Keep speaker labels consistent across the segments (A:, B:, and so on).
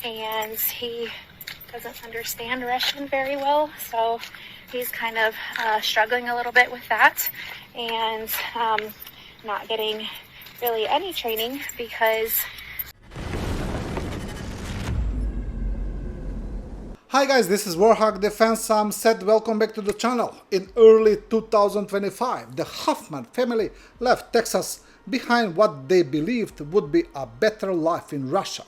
A: and he doesn't understand Russian very well, so he's kind of struggling a little bit with that, and not getting really any training because...
B: Hi guys, this is Warthog Defense. I'm Seth. Welcome back to the channel. In early 2025, the Hoffman family left Texas behind what they believed would be a better life in Russia,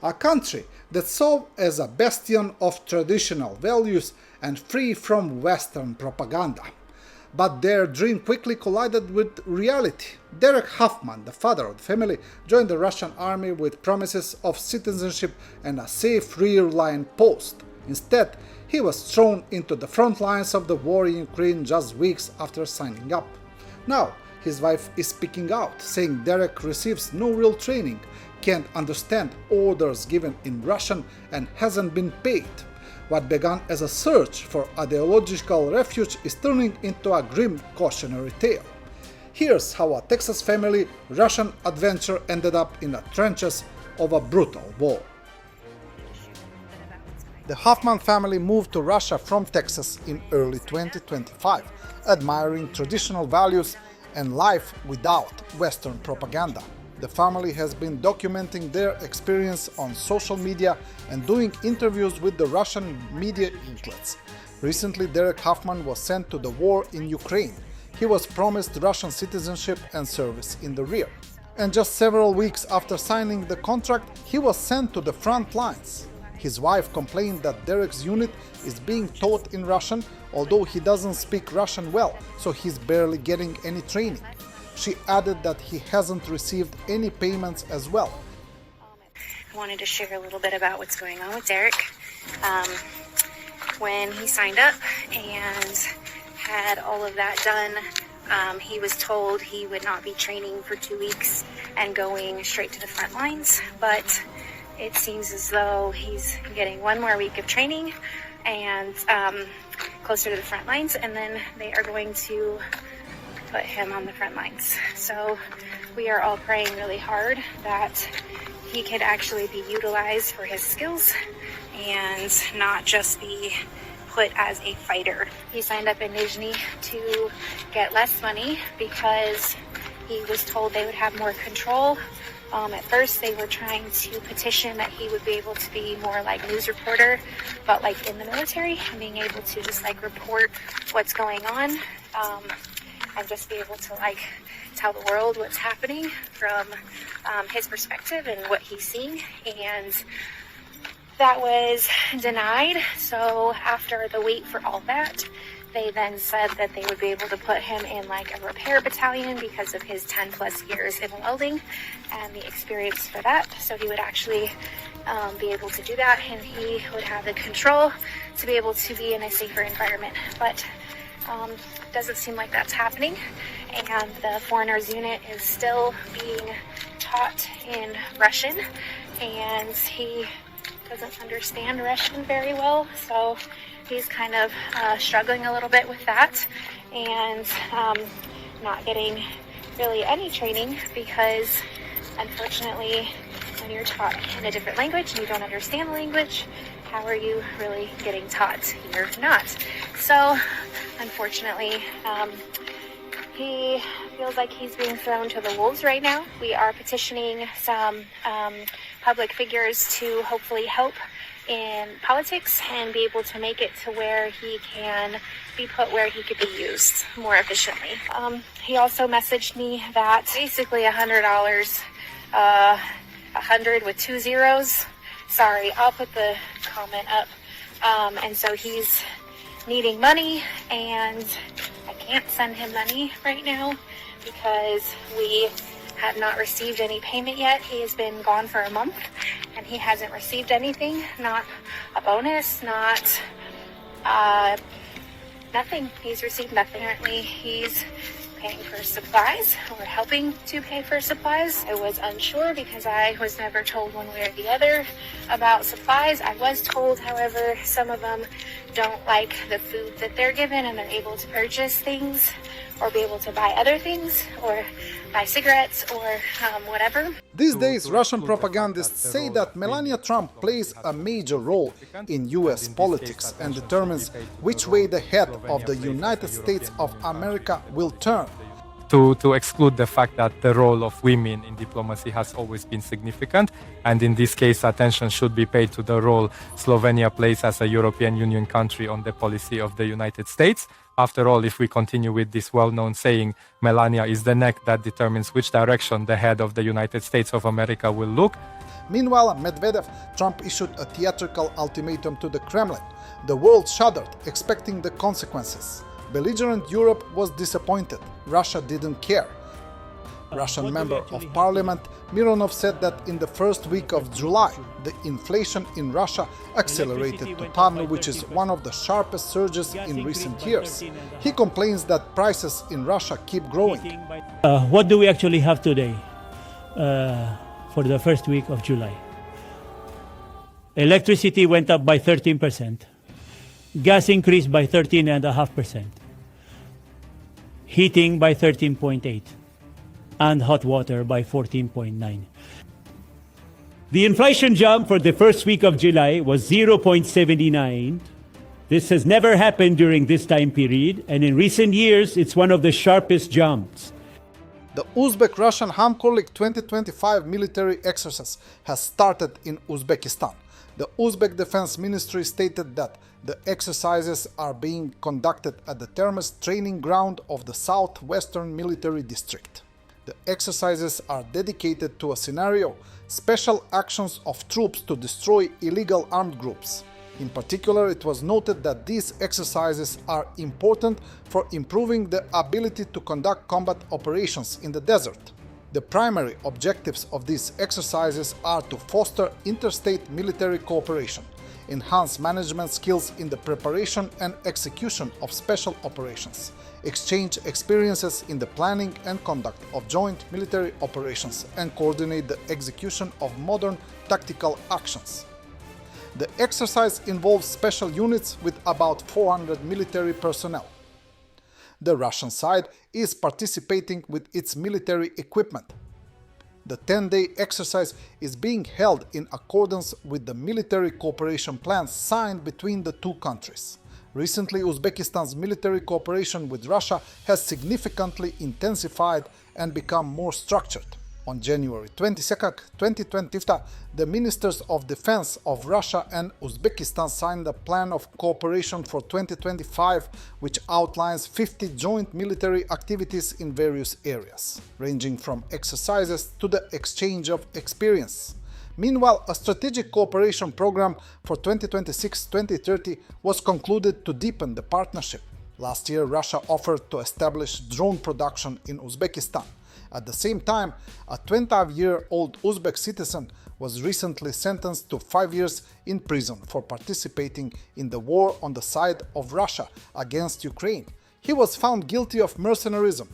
B: a country that saw as a bastion of traditional values and free from Western propaganda. But their dream quickly collided with reality. Derek Hoffman, the father of the family, joined the Russian army with promises of citizenship and a safe rear line post. Instead, he was thrown into the front lines of the war in Ukraine just weeks after signing up. Now, his wife is speaking out, saying Derek receives no real training, can't understand orders given in Russian, and hasn't been paid. What began as a search for ideological refuge is turning into a grim cautionary tale. Here's how a Texas family Russian adventure ended up in the trenches of a brutal war. The Hoffman family moved to Russia from Texas in early 2025, admiring traditional values and life without Western propaganda. The family has been documenting their experience on social media and doing interviews with the Russian media outlets. Recently, Derek Hoffman was sent to the war in Ukraine. He was promised Russian citizenship and service in the rear. And just several weeks after signing the contract, he was sent to the front lines. His wife complained that Derek's unit is being taught in Russian, although he doesn't speak Russian well, so he's barely getting any training. She added that he hasn't received any payments as well.
A: I wanted to share a little bit about what's going on with Derek. When he signed up and had all of that done, he was told he would not be training for 2 weeks and going straight to the front lines, but it seems as though he's getting 1 more week of training and closer to the front lines, and then they are going to put him on the front lines. So we are all praying really hard that he could actually be utilized for his skills and not just be put as a fighter. He signed up in Nizhny to get less money because he was told they would have more control. At first they were trying to petition that he would be able to be more like news reporter, but like in the military, and being able to just like report what's going on, and just be able to like tell the world what's happening from his perspective and what he's seeing. And that was denied. So after the wait for all that, they then said that they would be able to put him in like a repair battalion because of his 10 plus years in welding and the experience for that. So he would actually be able to do that, and he would have the control to be able to be in a safer environment. But doesn't seem like that's happening, and the foreigners unit is still being taught in Russian, and he doesn't understand Russian very well, so he's kind of struggling a little bit with that, and not getting really any training because unfortunately when you're taught in a different language and you don't understand the language, how are you really getting taught? You're not. So unfortunately he feels like he's being thrown to the wolves right now. We are petitioning some public figures to hopefully help in politics and be able to make it to where he can be put where he could be used more efficiently. He also messaged me that basically $100, 100 with 2 zeros. Sorry, I'll put the comment up. And so he's needing money, and I can't send him money right now because we have not received any payment yet. He has been gone for a month and he hasn't received anything, not a bonus, not nothing. He's received nothing. Apparently he's paying for supplies or helping to pay for supplies. I was unsure because I was never told one way or the other about supplies. I was told, however, some of them don't like the food that they're given and they're able to purchase things or be able to buy other things or buy cigarettes or whatever.
B: These days, Russian propagandists say that Melania Trump plays a major role in US politics and determines which way the head of the United States of America will turn.
C: To exclude the fact that the role of women in diplomacy has always been significant, and in this case attention should be paid to the role Slovenia plays as a European Union country on the policy of the United States. After all, if we continue with this well-known saying, Melania is the neck that determines which direction the head of the United States of America will look.
B: Meanwhile, Medvedev, Trump issued a theatrical ultimatum to the Kremlin. The world shuddered, expecting the consequences. Belligerent Europe was disappointed. Russia didn't care. Russian member of parliament Mironov said that in the first week of July, the inflation in Russia accelerated to ton, which is one of the sharpest surges in recent years. He complains that prices in Russia keep growing.
D: What do we actually have today for the first week of July? Electricity went up by 13%. Gas increased by 13.5%. Heating by 13.8%. And hot water by 14.9%. The inflation jump for the first week of July was 0.79. This has never happened during this time period, and in recent years, it's one of the sharpest jumps.
B: The Uzbek-Russian Hamkorlik 2025 military exercise has started in Uzbekistan. The Uzbek Defense Ministry stated that the exercises are being conducted at the Termes training ground of the Southwestern Military District. The exercises are dedicated to a scenario, special actions of troops to destroy illegal armed groups. In particular, it was noted that these exercises are important for improving the ability to conduct combat operations in the desert. The primary objectives of these exercises are to foster interstate military cooperation, enhance management skills in the preparation and execution of special operations, exchange experiences in the planning and conduct of joint military operations, and coordinate the execution of modern tactical actions. The exercise involves special units with about 400 military personnel. The Russian side is participating with its military equipment. The 10-day exercise is being held in accordance with the military cooperation plans signed between the two countries. Recently, Uzbekistan's military cooperation with Russia has significantly intensified and become more structured. On January 22, 2020, the Ministers of Defense of Russia and Uzbekistan signed a plan of cooperation for 2025, which outlines 50 joint military activities in various areas, ranging from exercises to the exchange of experience. Meanwhile, a strategic cooperation program for 2026-2030 was concluded to deepen the partnership. Last year, Russia offered to establish drone production in Uzbekistan. At the same time, a 25-year-old Uzbek citizen was recently sentenced to 5 years in prison for participating in the war on the side of Russia against Ukraine. He was found guilty of mercenarism.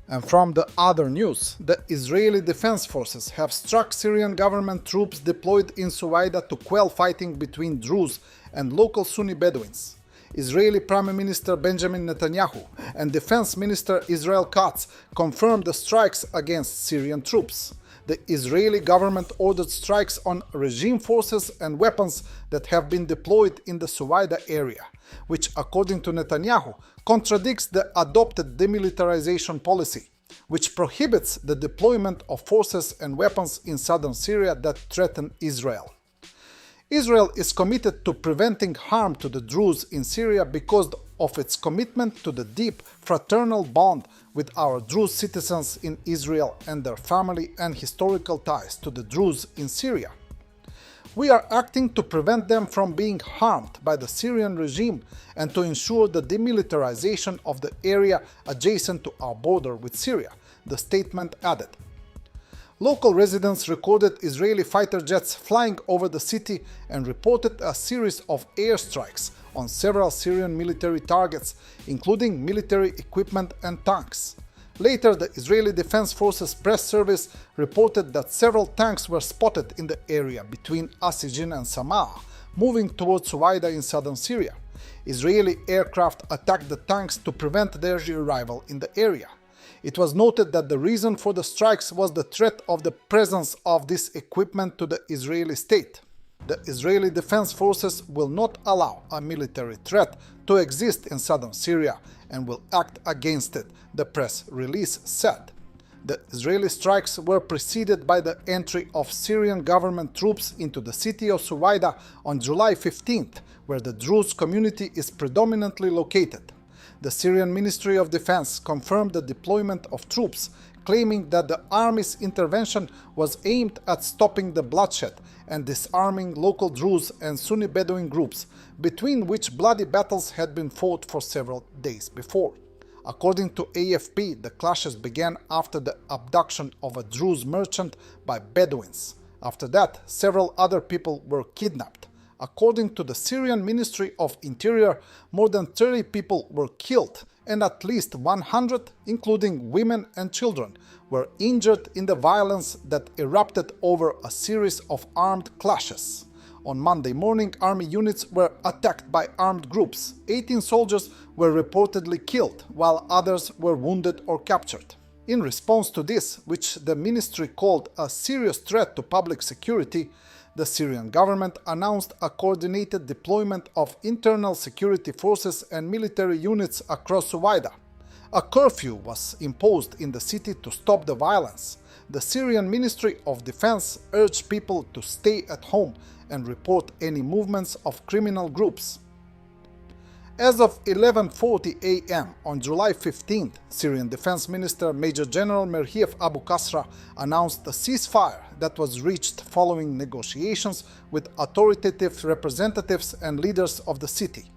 B: And from the other news, the Israeli Defense Forces have struck Syrian government troops deployed in Suwaida to quell fighting between Druze and local Sunni Bedouins. Israeli Prime Minister Benjamin Netanyahu and Defense Minister Israel Katz confirmed the strikes against Syrian troops. The Israeli government ordered strikes on regime forces and weapons that have been deployed in the Suwaida area, which, according to Netanyahu, contradicts the adopted demilitarization policy, which prohibits the deployment of forces and weapons in southern Syria that threaten Israel. Israel is committed to preventing harm to the Druze in Syria because of its commitment to the deep fraternal bond with our Druze citizens in Israel and their family and historical ties to the Druze in Syria. We are acting to prevent them from being harmed by the Syrian regime and to ensure the demilitarization of the area adjacent to our border with Syria, the statement added. Local residents recorded Israeli fighter jets flying over the city and reported a series of airstrikes on several Syrian military targets, including military equipment and tanks. Later, the Israeli Defense Forces press service reported that several tanks were spotted in the area between Asijin and Samaa, moving towards Suwaida in southern Syria. Israeli aircraft attacked the tanks to prevent their arrival in the area. It was noted that the reason for the strikes was the threat of the presence of this equipment to the Israeli state. The Israeli Defense Forces will not allow a military threat to exist in southern Syria and will act against it, the press release said. The Israeli strikes were preceded by the entry of Syrian government troops into the city of Suwaida on July 15th, where the Druze community is predominantly located. The Syrian Ministry of Defense confirmed the deployment of troops, claiming that the army's intervention was aimed at stopping the bloodshed and disarming local Druze and Sunni Bedouin groups, between which bloody battles had been fought for several days before. According to AFP, the clashes began after the abduction of a Druze merchant by Bedouins. After that, several other people were kidnapped. According to the Syrian Ministry of Interior, more than 30 people were killed and at least 100, including women and children, were injured in the violence that erupted over a series of armed clashes. On Monday morning, army units were attacked by armed groups. 18 soldiers were reportedly killed, while others were wounded or captured. In response to this, which the ministry called a serious threat to public security, the Syrian government announced a coordinated deployment of internal security forces and military units across Suwaida. A curfew was imposed in the city to stop the violence. The Syrian Ministry of Defense urged people to stay at home and report any movements of criminal groups. As of 11:40 a.m. on July 15th, Syrian Defense Minister Major General Merhief Abu Kasra announced a ceasefire that was reached following negotiations with authoritative representatives and leaders of the city.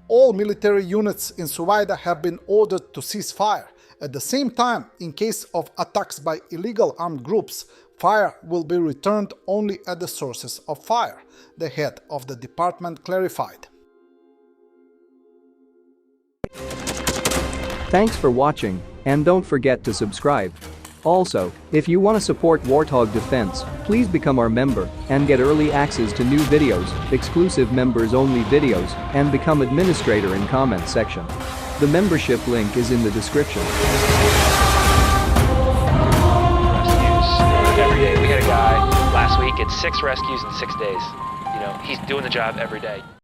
B: All military units in Suwaida have been ordered to cease fire. At the same time, in case of attacks by illegal armed groups, fire will be returned only at the sources of fire, the head of the department clarified.
E: Thanks for watching, and don't forget to subscribe. Also, if you want to support Warthog Defense, please become our member and get early access to new videos, exclusive members-only videos, and become administrator in comment section. The membership link is in the description.
F: Rescues every day. We had a guy last week at 6 rescues in 6 days. You know, he's doing the job every day.